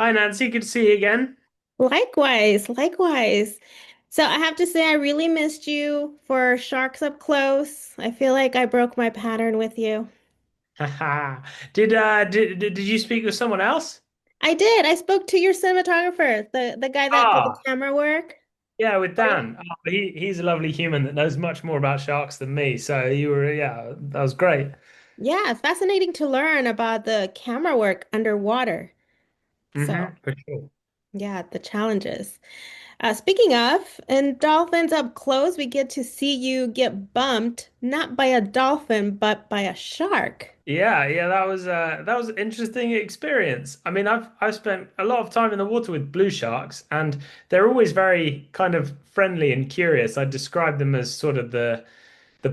Hi Nancy, good to see you again. Likewise, likewise. So I have to say, I really missed you for Sharks Up Close. I feel like I broke my pattern with you. Haha. Did you speak with someone else? I did. I spoke to your cinematographer, the guy that did the Ah, camera work. yeah, with Oh, yeah. Dan. Oh, he's a lovely human that knows much more about sharks than me. So you were, yeah, that was great. Yeah, fascinating to learn about the camera work underwater. So, For sure. yeah, the challenges. Speaking of, in Dolphins Up Close, we get to see you get bumped, not by a dolphin, but by a shark. Yeah, that was an interesting experience. I mean, I've spent a lot of time in the water with blue sharks, and they're always very kind of friendly and curious. I describe them as sort of the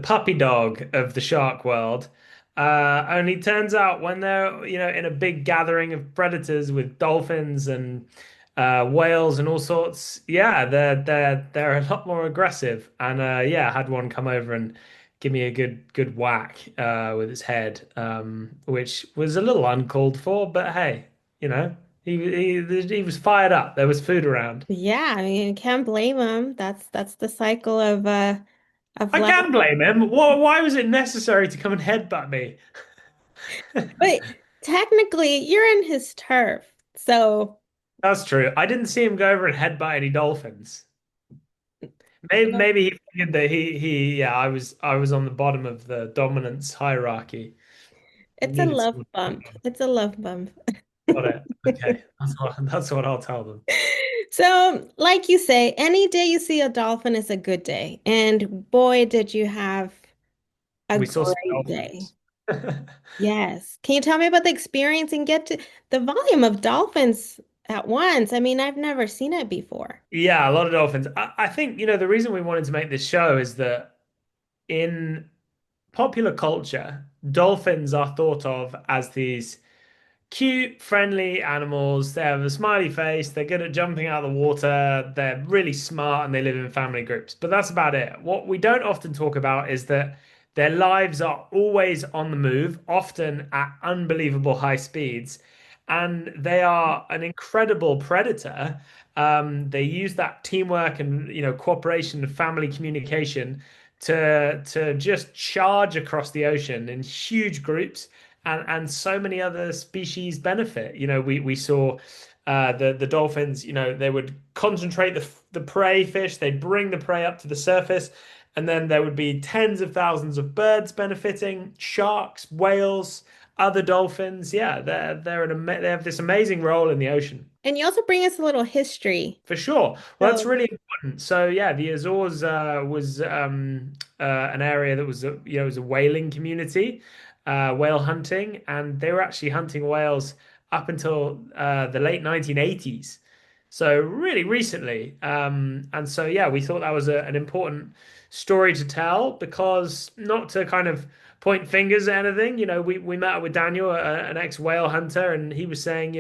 puppy dog of the shark world. Only turns out when they're, in a big gathering of predators with dolphins and whales and all sorts, yeah, they're a lot more aggressive. And yeah, I had one come over and give me a good whack with his head, which was a little uncalled for, but hey, you know, he was fired up. There was food around. Yeah, I mean, can't blame him. That's the cycle of I life. can't blame him. Why was it necessary to come and headbutt me? But technically, you're in his turf. So, That's true. I didn't see him go over and headbutt any dolphins. Maybe he figured that yeah, I was on the bottom of the dominance hierarchy. it's a Needed love someone to bump. It's a love bump. got it. Okay, that's what I'll tell them. So, like you say, any day you see a dolphin is a good day. And boy, did you have a We saw some great day. dolphins. Yes. Can you tell me about the experience and get to the volume of dolphins at once? I mean, I've never seen it before. Yeah, a lot of dolphins. I think, the reason we wanted to make this show is that in popular culture, dolphins are thought of as these cute, friendly animals. They have a smiley face. They're good at jumping out of the water. They're really smart and they live in family groups. But that's about it. What we don't often talk about is that their lives are always on the move, often at unbelievable high speeds. And they are an incredible predator. They use that teamwork and cooperation and family communication to just charge across the ocean in huge groups and so many other species benefit. We saw the dolphins. They would concentrate the prey fish. They'd bring the prey up to the surface, and then there would be tens of thousands of birds benefiting, sharks, whales, other dolphins. Yeah, they have this amazing role in the ocean. And you also bring us a little history. For sure. Well, that's So, really important. So yeah, the Azores was an area that was it was a whaling community, whale hunting, and they were actually hunting whales up until the late 1980s. So really recently. And so yeah, we thought that was an important story to tell because not to kind of point fingers at anything. We met up with Daniel, an ex-whale hunter, and he was saying,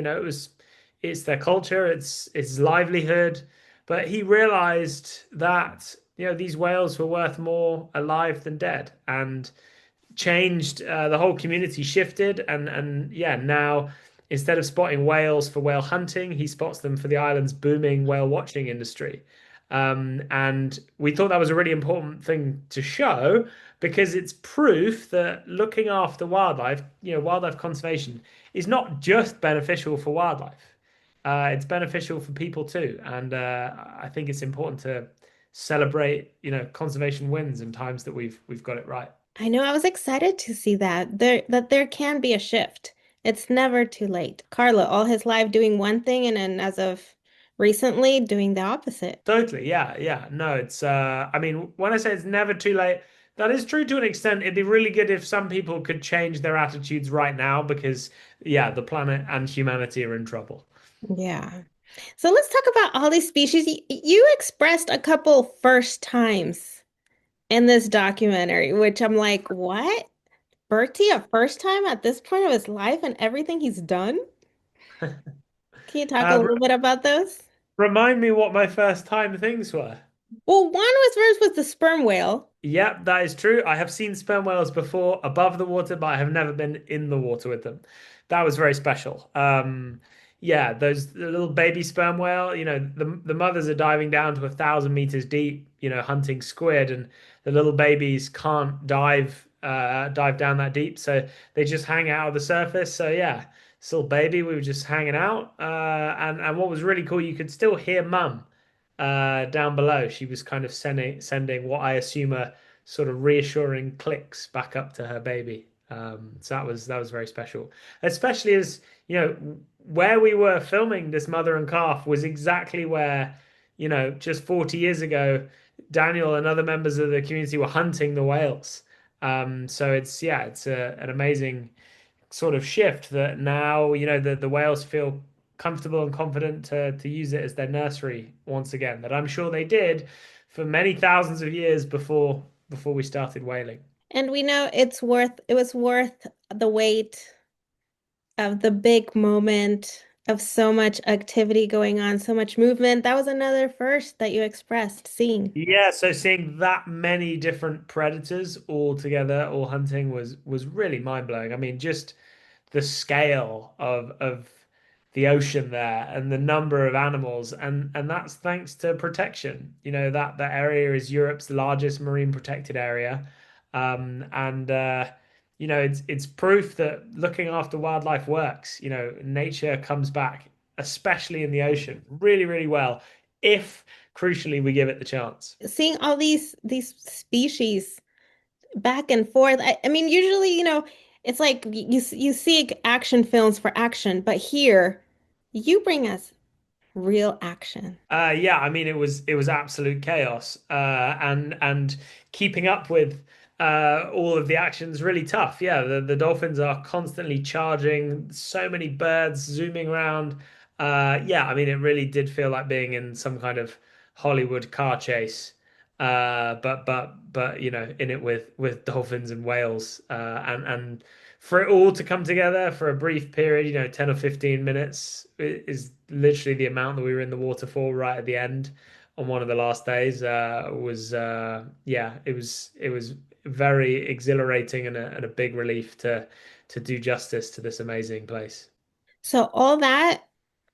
it's their culture, it's livelihood. But he realized that these whales were worth more alive than dead, and changed the whole community shifted, and yeah, now instead of spotting whales for whale hunting, he spots them for the island's booming whale watching industry. And we thought that was a really important thing to show because it's proof that looking after wildlife, wildlife conservation is not just beneficial for wildlife. It's beneficial for people too. And I think it's important to celebrate, conservation wins in times that we've got it right. I know I was excited to see that there can be a shift. It's never too late. Carla, all his life doing one thing and then as of recently doing the opposite. Totally. Yeah. Yeah. No, it's, I mean, when I say it's never too late, that is true to an extent. It'd be really good if some people could change their attitudes right now because, yeah, the planet and humanity are in trouble. Yeah. So let's talk about all these species. You expressed a couple first times in this documentary, which I'm like, what? Bertie, a first time at this point of his life and everything he's done? Can you talk a Uh, little bit about those? Remind me what my first time things were. Well, one was first was the sperm whale. Yep, that is true. I have seen sperm whales before above the water, but I have never been in the water with them. That was very special. Yeah, those the little baby sperm whale, the mothers are diving down to 1,000 meters deep, hunting squid, and the little babies can't dive down that deep, so they just hang out at the surface. So yeah, still baby, we were just hanging out, and what was really cool, you could still hear mum down below. She was kind of sending what I assume are sort of reassuring clicks back up to her baby. So that was very special, especially as where we were filming this mother and calf was exactly where, just 40 years ago, Daniel and other members of the community were hunting the whales. So it's an amazing sort of shift that now, the whales feel comfortable and confident to use it as their nursery once again, that I'm sure they did for many thousands of years before we started whaling. And we know it was worth the wait of the big moment of so much activity going on, so much movement. That was another first that you expressed seeing. Yeah, so seeing that many different predators all together, all hunting was really mind-blowing. I mean, just the scale of the ocean there and the number of animals, and that's thanks to protection. That area is Europe's largest marine protected area. And it's proof that looking after wildlife works. Nature comes back, especially in the ocean, really, really well, if crucially we give it the chance. Seeing all these species back and forth. I mean, usually, it's like you see action films for action, but here you bring us real action. Yeah, I mean it was absolute chaos, and keeping up with all of the actions really tough. Yeah, the Dolphins are constantly charging, so many birds zooming around. Yeah, I mean it really did feel like being in some kind of Hollywood car chase. But in it with dolphins and whales, and for it all to come together for a brief period, 10 or 15 minutes is literally the amount that we were in the waterfall right at the end on one of the last days. Was Yeah, it was very exhilarating and a big relief to do justice to this amazing place. So all that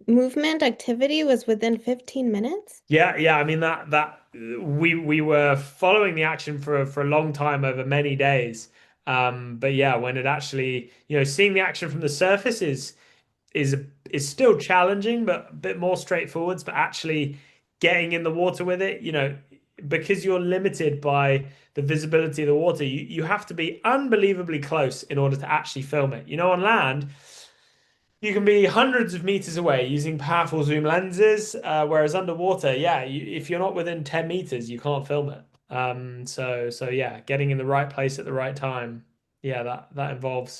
movement activity was within 15 minutes? Yeah, yeah. I mean that we were following the action for a long time over many days. But yeah, when it actually, seeing the action from the surface is is still challenging, but a bit more straightforward. But actually getting in the water with it, because you're limited by the visibility of the water, you have to be unbelievably close in order to actually film it. On land, you can be hundreds of meters away using powerful zoom lenses, whereas underwater, yeah, if you're not within 10 meters, you can't film it. So yeah, getting in the right place at the right time, yeah, that involves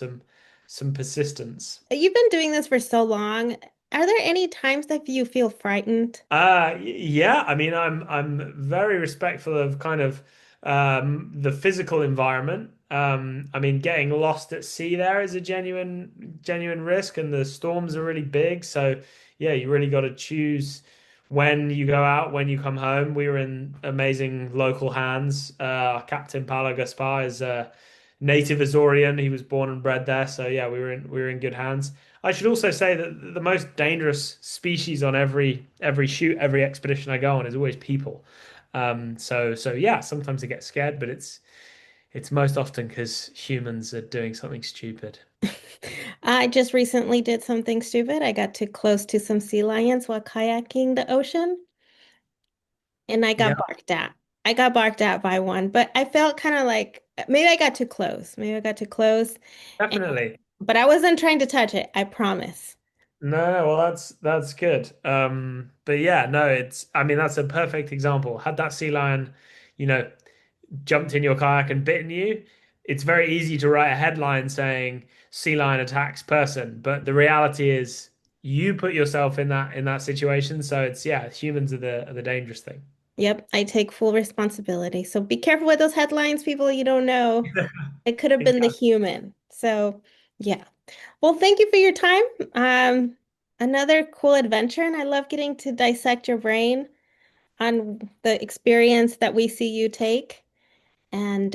some persistence. You've been doing this for so long. Are there any times that you feel frightened? Yeah, I mean, I'm very respectful of kind of the physical environment. I mean, getting lost at sea there is a genuine risk, and the storms are really big. So yeah, you really got to choose when you go out, when you come home. We were in amazing local hands. Captain Paulo Gaspar is a native Azorean. He was born and bred there. So yeah, we were in good hands. I should also say that the most dangerous species on every shoot, every expedition I go on is always people. So yeah, sometimes I get scared, but it's most often because humans are doing something stupid. I just recently did something stupid. I got too close to some sea lions while kayaking the ocean, and I Yeah, got barked at. I got barked at by one, but I felt kind of like maybe I got too close. Maybe I got too close, and, definitely. but I wasn't trying to touch it. I promise. No, well, that's good. But yeah, no, I mean, that's a perfect example. Had that sea lion, you know, jumped in your kayak and bitten you, it's very easy to write a headline saying sea lion attacks person, but the reality is you put yourself in that situation. So yeah, humans are the dangerous thing. Yep, I take full responsibility. So be careful with those headlines, people you don't know. It could have been the Exactly. human. So, yeah. Well, thank you for your time. Another cool adventure, and I love getting to dissect your brain on the experience that we see you take. And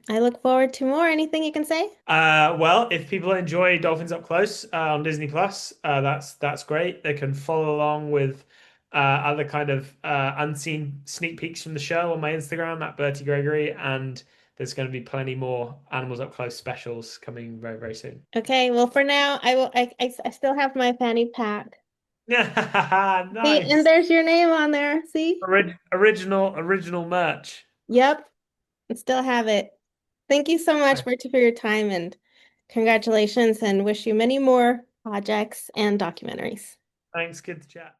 I look forward to more. Anything you can say? Well, if people enjoy Dolphins Up Close on Disney Plus, that's great. They can follow along with other kind of unseen sneak peeks from the show on my Instagram at Bertie Gregory, and there's going to be plenty more Animals Up Close specials coming very, very soon. Okay, well, for now, I will. I still have my fanny pack. See, and Nice. there's your name on there. See? Original merch. Yep, I still have it. Thank you so much, Bertie, for your time and congratulations, and wish you many more projects and documentaries. Thanks. Good to chat.